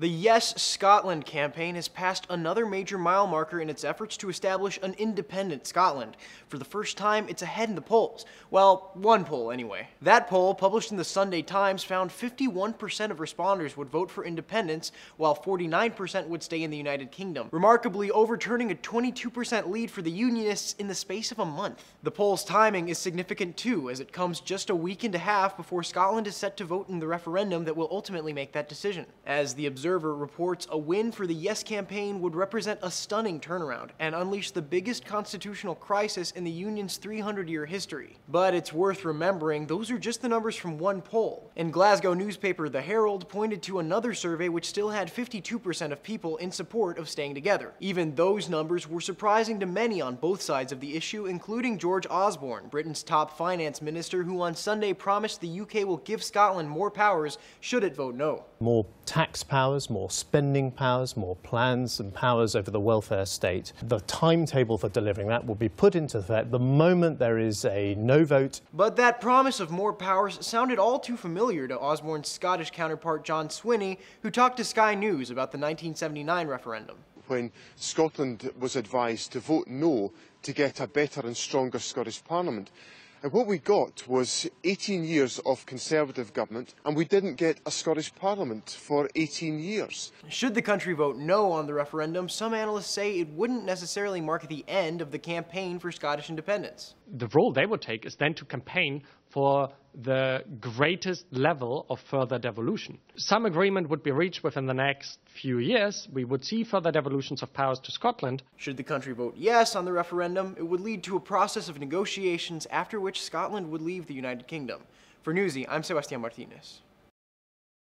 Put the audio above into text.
The Yes Scotland campaign has passed another major mile marker in its efforts to establish an independent Scotland. For the first time, it's ahead in the polls. Well, one poll anyway. That poll, published in the Sunday Times, found 51% of responders would vote for independence, while 49% would stay in the United Kingdom, remarkably overturning a 22% lead for the Unionists in the space of a month. The poll's timing is significant too, as it comes just a week and a half before Scotland is set to vote in the referendum that will ultimately make that decision. As the Observer reports, a win for the Yes campaign would represent a stunning turnaround and unleash the biggest constitutional crisis in the Union's 300-year history. But it's worth remembering, those are just the numbers from one poll. And Glasgow newspaper the HERALD pointed to another survey which still had 52% of people in support of staying together. Even those numbers were surprising to many on both sides of the issue, including George Osborne, Britain's top finance minister, who on Sunday promised the UK will give Scotland more powers should it vote no. More tax powers, more spending powers, more plans and powers over the welfare state. The timetable for delivering that will be put into effect the moment there is a no vote. But that promise of more powers sounded all too familiar to Osborne's Scottish counterpart John Swinney, who talked to Sky News about the 1979 referendum. When Scotland was advised to vote no to get a better and stronger Scottish Parliament, and what we got was 18 years of Conservative government, and we didn't get a Scottish Parliament for 18 years. Should the country vote no on the referendum, some analysts say it wouldn't necessarily mark the end of the campaign for Scottish independence. The role they would take is then to campaign for the greatest level of further devolution. Some agreement would be reached within the next few years. We would see further devolutions of powers to Scotland. Should the country vote yes on the referendum, it would lead to a process of negotiations after which Scotland would leave the United Kingdom. For Newsy, I'm Sebastián Martínez.